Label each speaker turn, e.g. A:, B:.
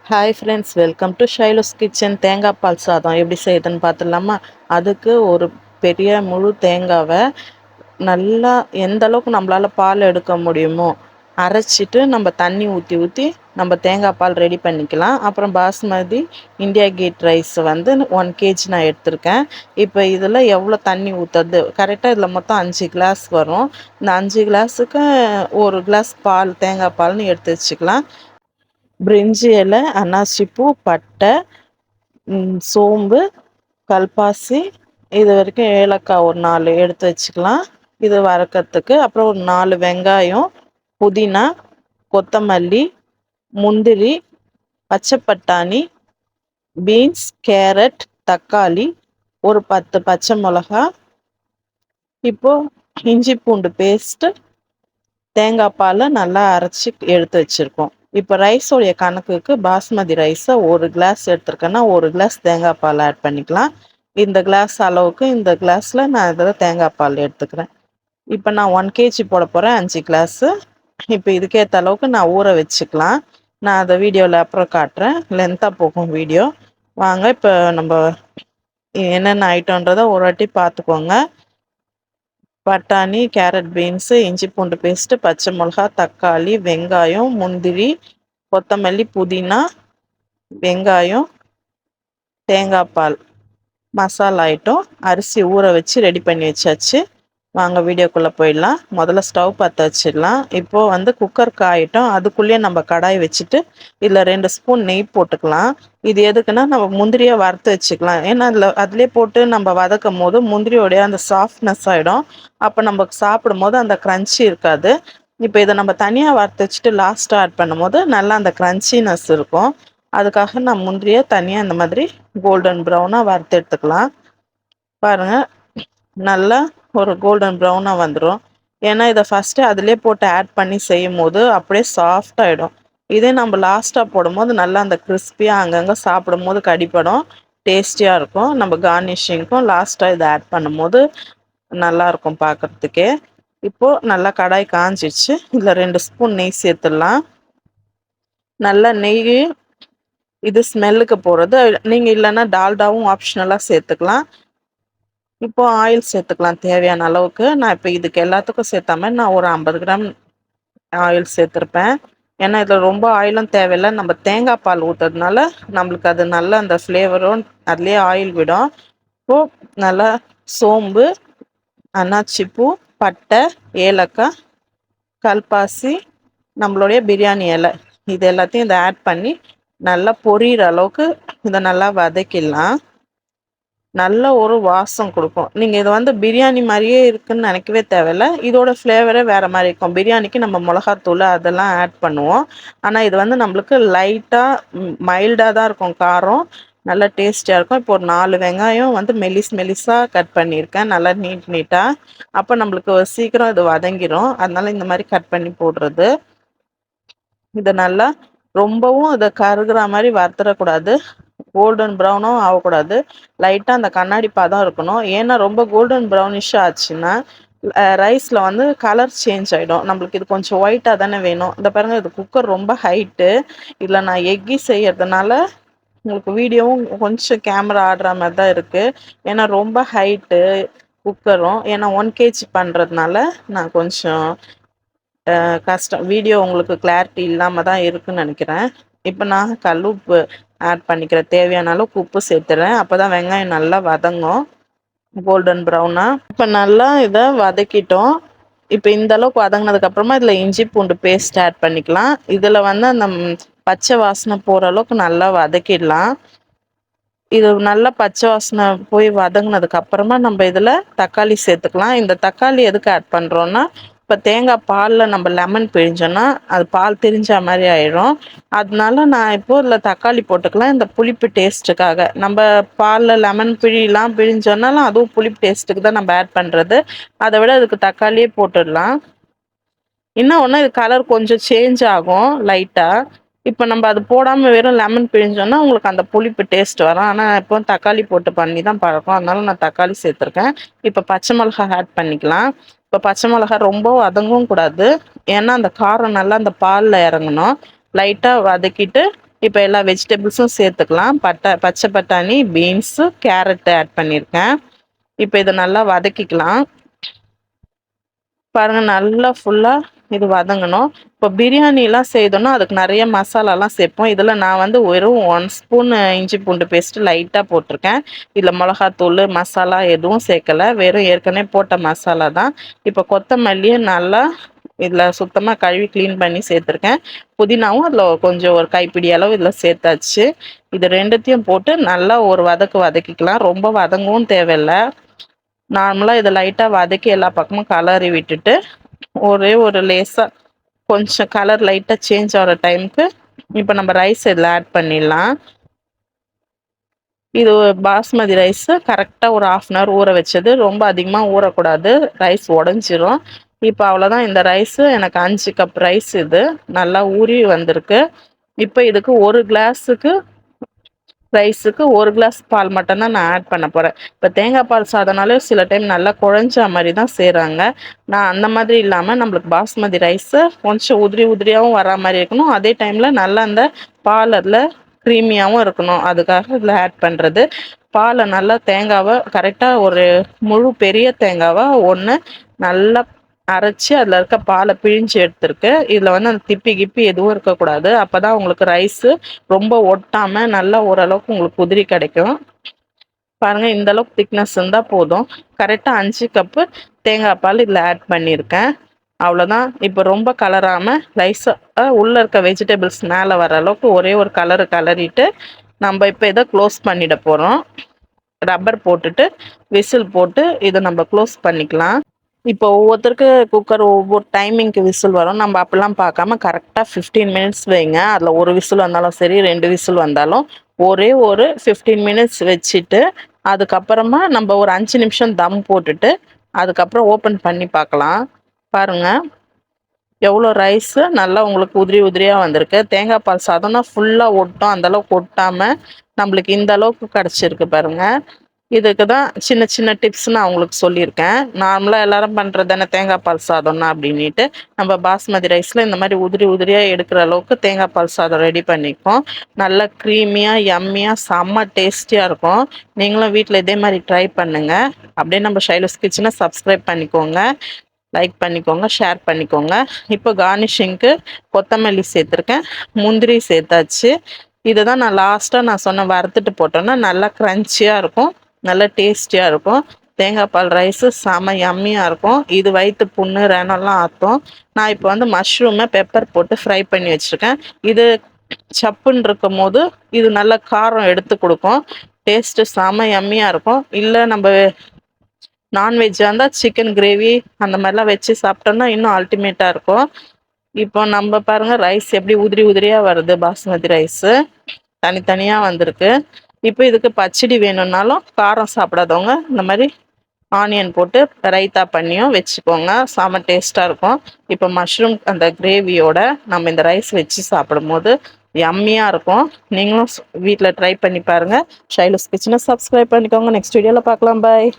A: Hi friends, welcome to Shailo's kitchen. தேங்காய் பால் சாதம் எப்படி செய்யுதுன்னு பார்த்துடலாமா? அதுக்கு ஒரு பெரிய முழு தேங்காவை நல்லா எந்த அளவுக்கு நம்மளால் பால் எடுக்க முடியுமோ அரைச்சிட்டு நம்ம தண்ணி ஊற்றி ஊற்றி நம்ம தேங்காய் பால் ரெடி பண்ணிக்கலாம். அப்புறம் பாஸ்மதி இந்தியா கேட் ரைஸ் வந்து 1 kg நான் எடுத்திருக்கேன். இப்போ இதில் எவ்வளோ தண்ணி ஊற்றுறது கரெக்டாக, இதில் மொத்தம் 5 கிளாஸ் வரும். இந்த 5 கிளாஸுக்கு 1 கிளாஸ் பால், தேங்காய் பால்னு எடுத்து வச்சுக்கலாம். பிரிஞ்சி இலை, அன்னாசிப்பூ, பட்டை, சோம்பு, கல்பாசி, இது வரைக்கும் ஏலக்காய் ஒரு 4 எடுத்து வச்சுக்கலாம் இது வறுக்கிறதுக்கு. அப்புறம் ஒரு 4 வெங்காயம், புதினா, கொத்தமல்லி, முந்திரி, பச்சை பட்டாணி, பீன்ஸ், கேரட், தக்காளி, ஒரு 10 பச்சை மிளகா. இப்போது இஞ்சி பூண்டு பேஸ்ட்டு, தேங்காய் பாலை நல்லா அரைச்சி எடுத்து வச்சுருக்கோம். இப்போ ரைஸோடைய கணக்குக்கு பாஸ்மதி ரைஸை 1 கிளாஸ் எடுத்துருக்கேன்னா 1 கிளாஸ் தேங்காய் பால் ஆட் பண்ணிக்கலாம். இந்த கிளாஸ் அளவுக்கு இந்த கிளாஸில் நான் இதில் தேங்காய் பால் எடுத்துக்கிறேன். இப்போ நான் 1 kg போட போகிறேன், 5 கிளாஸு. இப்போ இதுக்கேற்ற அளவுக்கு நான் ஊற வச்சுக்கலாம். நான் அதை வீடியோவில் அப்புறம் காட்டுறேன், லென்த்தாக போகும் வீடியோ. வாங்க இப்போ நம்ம என்னென்ன ஐட்டம்ன்றதை ஒரு வாட்டி பார்த்துக்கோங்க. பட்டாணி, கேரட், பீன்ஸு, இஞ்சி பூண்டு பேஸ்ட்டு, பச்சை மிளகா, தக்காளி, வெங்காயம், முந்திரி, கொத்தமல்லி, புதினா, வெங்காயம், தேங்காய் பால், மசாலா ஐட்டம், அரிசி ஊற வச்சு ரெடி பண்ணி வச்சாச்சு. வாங்க வீடியோக்குள்ளே போயிடலாம். முதல்ல ஸ்டவ் பற்ற வச்சிடலாம். இப்போது வந்து குக்கர் காயிட்டோம். அதுக்குள்ளேயே நம்ம கடாய் வச்சுட்டு இதில் 2 ஸ்பூன் நெய் போட்டுக்கலாம். இது எதுக்குன்னா நம்ம முந்திரியை வறுத்து வச்சுக்கலாம். ஏன்னா அதிலே போட்டு நம்ம வதக்கும் போது முந்திரியோடைய அந்த சாஃப்ட்னஸ் ஆகிடும். அப்போ நம்ம சாப்பிடும் போது அந்த க்ரன்ச்சி இருக்காது. இப்போ இதை நம்ம தனியாக வறுத்து வச்சுட்டு லாஸ்ட்டாக ஆட் பண்ணும்போது நல்லா அந்த க்ரன்ச்சினஸ் இருக்கும். அதுக்காக நான் முந்திரியை தனியாக இந்த மாதிரி கோல்டன் ப்ரௌனாக வறுத்து எடுத்துக்கலாம். பாருங்கள், நல்லா ஒரு கோல்டன் ப்ரௌனாக வந்துடும். ஏன்னா இதை ஃபஸ்ட்டு அதிலே போட்டு ஆட் பண்ணி செய்யும் போது அப்படியே சாஃப்டாகிடும். இதே நம்ம லாஸ்ட்டாக போடும்போது நல்லா அந்த கிறிஸ்பியாக அங்கங்கே சாப்பிடும் போது கடிப்படும், டேஸ்டியாக இருக்கும். நம்ம கார்னிஷிங்க்கும் லாஸ்ட்டாக இதை ஆட் பண்ணும்போது நல்லாயிருக்கும் பார்க்குறதுக்கே. இப்போது நல்லா கடாய் காஞ்சிடுச்சு. இதில் 2 ஸ்பூன் நெய் சேர்த்துடலாம். நல்லா நெய் இது ஸ்மெல்லுக்கு போகிறது. நீங்கள் இல்லைன்னா டால்டாவும் ஆப்ஷனலாக சேர்த்துக்கலாம். இப்போ ஆயில் சேர்த்துக்கலாம் தேவையான அளவுக்கு. நான் இப்போ இதுக்கு எல்லாத்துக்கும் சேர்த்த மாதிரி நான் ஒரு 50 கிராம் ஆயில் சேர்த்துருப்பேன். ஏன்னா இதில் ரொம்ப ஆயிலும் தேவையில்லை. நம்ம தேங்காய் பால் ஊற்றுறதுனால நம்மளுக்கு அது நல்ல அந்த ஃப்ளேவரும் அதுலேயே ஆயில் விடும். இப்போது நல்லா சோம்பு, அன்னாச்சிப்பூ, பட்டை, ஏலக்காய், கல்பாசி, நம்மளுடைய பிரியாணி இலை, இது எல்லாத்தையும் இதை ஆட் பண்ணி நல்லா பொரியிற அளவுக்கு இதை நல்லா வதக்கிடலாம். நல்ல ஒரு வாசம் கொடுக்கும். நீங்கள் இதை வந்து பிரியாணி மாதிரியே இருக்குதுன்னு நினைக்கவே தேவையில்லை. இதோட ஃப்ளேவரே வேறு மாதிரி இருக்கும். பிரியாணிக்கு நம்ம மிளகாத்தூள் அதெல்லாம் ஆட் பண்ணுவோம். ஆனால் இது வந்து நம்மளுக்கு லைட்டாக மைல்டாக தான் இருக்கும். காரம் நல்லா டேஸ்டியாக இருக்கும். இப்போ ஒரு 4 வெங்காயம் வந்து மெலிஸாக கட் பண்ணியிருக்கேன், நல்லா நீட்டாக. அப்போ நம்மளுக்கு சீக்கிரம் இது வதங்கிடும். அதனால இந்த மாதிரி கட் பண்ணி போடுறது. இதை நல்லா ரொம்பவும் இதை கருகிற மாதிரி வறுத்துடக்கூடாது, கோல்டன் ப்ரௌனும் ஆகக்கூடாது. லைட்டாக அந்த கண்ணாடி பதம் இருக்கணும். ஏன்னா ரொம்ப கோல்டன் ப்ரௌனிஷாக ஆச்சுன்னா ரைஸில் வந்து கலர் சேஞ்ச் ஆகிடும். நம்மளுக்கு இது கொஞ்சம் ஒயிட்டாக தானே வேணும். இந்த பாருங்கள், இது குக்கர் ரொம்ப ஹைட்டு. இதில் நான் எக்கி செய்யறதுனால உங்களுக்கு வீடியோவும் கொஞ்சம் கேமரா ஆடுற மாதிரி தான் இருக்குது. ஏன்னா ரொம்ப ஹைட்டு குக்கரும். ஏன்னா 1 kg பண்ணுறதுனால நான் கொஞ்சம் கஷ்டம், வீடியோ உங்களுக்கு கிளாரிட்டி இல்லாமல் தான் இருக்குதுன்னு நினைக்கிறேன். இப்போ நான் கல் உப்பு ஆட் பண்ணிக்கிறேன். தேவையான அளவுக்கு உப்பு சேர்த்துறேன். அப்போ தான் வெங்காயம் நல்லா வதங்கும் கோல்டன் ப்ரௌனாக. இப்போ நல்லா இதை வதக்கிட்டோம். இப்போ இந்த அளவுக்கு வதங்கினதுக்கப்புறமா இதில் இஞ்சி பூண்டு பேஸ்ட் ஆட் பண்ணிக்கலாம். இதில் வந்து அந்த பச்சை வாசனை போகிற அளவுக்கு நல்லா வதக்கிடலாம். இது நல்லா பச்சை வாசனை போய் வதங்கினதுக்கு அப்புறமா நம்ம இதில் தக்காளி சேர்த்துக்கலாம். இந்த தக்காளி எதுக்கு ஆட் பண்ணுறோன்னா, இப்போ தேங்காய் பாலில் நம்ம லெமன் பிழிஞ்சோன்னா அது பால் திரிஞ்ச மாதிரி ஆயிடும். அதனால நான் இப்போ இதில் தக்காளி போட்டுக்கலாம், இந்த புளிப்பு டேஸ்ட்டுக்காக. நம்ம பாலில் லெமன் பிழிஞ்சோன்னாலும் அதுவும் புளிப்பு டேஸ்ட்டுக்கு தான் நம்ம ஆட் பண்ணுறது. அதை விட இதுக்கு தக்காளியே போட்டுடலாம். இன்னும் ஒன்று, இது கலர் கொஞ்சம் சேஞ்ச் ஆகும் லைட்டாக. இப்போ நம்ம அது போடாமல் வெறும் லெமன் பிழிஞ்சோன்னா உங்களுக்கு அந்த புளிப்பு டேஸ்ட் வரும். ஆனால் இப்போ தக்காளி போட்டு பண்ணி தான் பழக்கம், அதனால நான் தக்காளி சேர்த்துருக்கேன். இப்போ பச்சை மிளகா ஆட் பண்ணிக்கலாம். இப்போ பச்சை மிளகா ரொம்ப வதங்கவும் கூடாது, ஏன்னா அந்த காரம் நல்லா அந்த பாலில் இறங்கணும். லைட்டாக வதக்கிட்டு இப்போ எல்லா வெஜிடபிள்ஸும் சேர்த்துக்கலாம். பச்சை பட்டாணி, பீன்ஸு, கேரட் ஆட் பண்ணியிருக்கேன். இப்போ இதை நல்லா வதக்கிக்கலாம். பாருங்க, நல்லா ஃபுல்லா இது வதங்கணும். இப்போ பிரியாணிலாம் செய்தோம்னா அதுக்கு நிறைய மசாலாலாம் சேர்ப்போம். இதில் நான் வந்து வெறும் 1 ஸ்பூன் இஞ்சி பூண்டு பேஸ்ட் லைட்டாக போட்டிருக்கேன். இதில் மிளகாத்தூள் மசாலா எதுவும் சேர்க்கலை, வெறும் ஏற்கனவே போட்ட மசாலா தான். இப்போ கொத்தமல்லியை நல்லா இதில் சுத்தமாக கழுவி க்ளீன் பண்ணி சேர்த்துருக்கேன். புதினாவும் அதில் கொஞ்சம் ஒரு கைப்பிடி அளவு இதில் சேர்த்தாச்சு. இது ரெண்டுத்தையும் போட்டு நல்லா ஒரு வதக்கிக்கலாம். ரொம்ப வதங்கவும் தேவையில்லை. நார்மலாக இதை லைட்டாக வதக்கி எல்லா பக்கமும் கலரி விட்டுட்டு ஒரே ஒரு லேசாக கொஞ்சம் கலர் லைட்டாக சேஞ்ச் ஆகிற டைமுக்கு இப்போ நம்ம ரைஸ் இதில் ஆட் பண்ணிடலாம். இது பாஸ்மதி ரைஸு கரெக்டாக ஒரு 1/2 hour ஊற வச்சது. ரொம்ப அதிகமாக ஊறக்கூடாது, ரைஸ் உடஞ்சிரும். இப்போ அவ்வளோதான். இந்த ரைஸு எனக்கு 5 கப் ரைஸ் இது நல்லா ஊறி வந்திருக்கு. இப்போ இதுக்கு 1 கிளாஸுக்கு ரைஸுக்கு 1 கிளாஸ் பால் மட்டும்தான் நான் ஆட் பண்ண போகிறேன். இப்போ தேங்காய் பால் சாதம்னாலே சில டைம் நல்லா குழஞ்ச மாதிரி தான் செய்கிறாங்க. நான் அந்த மாதிரி இல்லாமல் நம்மளுக்கு பாஸ்மதி ரைஸு கொஞ்சம் உதிரி உதிரியாகவும் வரா மாதிரி இருக்கணும், அதே டைமில் நல்லா அந்த பால் அதில் க்ரீமியாகவும் இருக்கணும். அதுக்காக இதில் ஆட் பண்ணுறது. பாலை நல்லா தேங்காவை கரெக்டாக ஒரு முழு பெரிய தேங்காவை ஒன்று நல்லா அரைச்சி அதில் இருக்க பாலை பிழிஞ்சு எடுத்துருக்கு. இதில் வந்து அந்த திப்பி கிப்பி எதுவும் இருக்கக்கூடாது. அப்போ தான் உங்களுக்கு ரைஸு ரொம்ப ஒட்டாமல் நல்லா ஓரளவுக்கு உங்களுக்கு உதிரி கிடைக்கும். பாருங்கள், இந்த அளவுக்கு திக்னஸ் இருந்தால் போதும். கரெக்டாக 5 கப்பு தேங்காய் பால் இதில் ஆட் பண்ணியிருக்கேன். அவ்வளோதான். இப்போ ரொம்ப கலராமல் ரைஸாக உள்ளே இருக்க வெஜிடபிள்ஸ் மேலே வர அளவுக்கு ஒரே ஒரு கலரிட்டு நம்ம இப்போ இதை க்ளோஸ் பண்ணிட போகிறோம். ரப்பர் போட்டுட்டு விசில் போட்டு இதை நம்ம க்ளோஸ் பண்ணிக்கலாம். இப்போ ஒவ்வொருத்தருக்கு குக்கர் ஒவ்வொரு டைமிங்க்கு விசில் வரும். நம்ம அப்படிலாம் பார்க்காம கரெக்டாக 15 மினிட்ஸ் வைங்க. அதில் ஒரு விசில் வந்தாலும் சரி, 2 விசில் வந்தாலும் ஒரே ஒரு 15 மினிட்ஸ் வச்சுட்டு அதுக்கப்புறமா நம்ம ஒரு 5 நிமிஷம் தம் போட்டுட்டு அதுக்கப்புறம் ஓப்பன் பண்ணி பார்க்கலாம். பாருங்கள், எவ்வளோ ரைஸு நல்லா உங்களுக்கு உதிரி உதிரியாக வந்திருக்கு. தேங்காய் பால் சாதம்னா ஃபுல்லாக ஒட்டும், அந்தளவுக்கு ஒட்டாமல் நம்மளுக்கு இந்த அளவுக்கு கிடச்சிருக்கு பாருங்கள். இதுக்கு தான் சின்ன சின்ன டிப்ஸ் நான் உங்களுக்கு சொல்லியிருக்கேன். நார்மலாக எல்லாரும் பண்ணுறது தானே தேங்காய் பால் சாதம்னா அப்படின்ட்டு நம்ம பாஸ்மதி ரைஸில் இந்த மாதிரி உதிரி உதிரியாக எடுக்கிற அளவுக்கு தேங்காய் பால் சாதம் ரெடி பண்ணிப்போம். நல்லா க்ரீமியாக யம்மியாக செம்ம டேஸ்டியாக இருக்கும். நீங்களும் வீட்டில் இதே மாதிரி ட்ரை பண்ணுங்கள். அப்படியே நம்ம ஷைலோஸ் கிச்சனை சப்ஸ்கிரைப் பண்ணிக்கோங்க, லைக் பண்ணிக்கோங்க, ஷேர் பண்ணிக்கோங்க. இப்போ கார்னிஷிங்க்கு கொத்தமல்லி சேர்த்துருக்கேன், முந்திரி சேர்த்தாச்சு. இதை தான் நான் லாஸ்ட்டாக நான் சொன்ன வறுத்துட்டு போட்டோன்னா நல்லா க்ரன்ச்சியாக இருக்கும், நல்லா டேஸ்டியாக இருக்கும். தேங்காய் பால் ரைஸு செம யம்மியாக இருக்கும். இது வயிற்று புண்ணு ரெனெல்லாம் ஆற்றும். நான் இப்போ வந்து மஷ்ரூமை பெப்பர் போட்டு ஃப்ரை பண்ணி வச்சுருக்கேன். இது சப்புன்னு இருக்கும் போது இது நல்ல காரம் எடுத்து கொடுக்கும். டேஸ்ட்டு செம யம்மியாக இருக்கும். இல்லை நம்ம நான்வெஜ்ஜாக இருந்தால் சிக்கன் கிரேவி அந்த மாதிரிலாம் வச்சு சாப்பிட்டோம்னா இன்னும் அல்டிமேட்டாக இருக்கும். இப்போ நம்ம பாருங்கள் ரைஸ் எப்படி உதிரி உதிரியாக வருது. பாஸ்மதி ரைஸு தனித்தனியாக வந்திருக்கு. இப்போ இதுக்கு பச்சடி வேணும்னாலும் காரம் சாப்பிடாதவங்க இந்த மாதிரி ஆனியன் போட்டு ரைத்தா பண்ணியும் வச்சுக்கோங்க, செம டேஸ்ட்டாக இருக்கும். இப்போ மஷ்ரூம் அந்த கிரேவியோட நம்ம இந்த ரைஸ் வச்சு சாப்பிடும்போது யம்மியாக இருக்கும். நீங்களும் வீட்டில் ட்ரை பண்ணி பாருங்கள். ஷைலோஸ் கிச்சனை சப்ஸ்கிரைப் பண்ணிக்கோங்க. நெக்ஸ்ட் வீடியோவில் பார்க்கலாம். பாய்.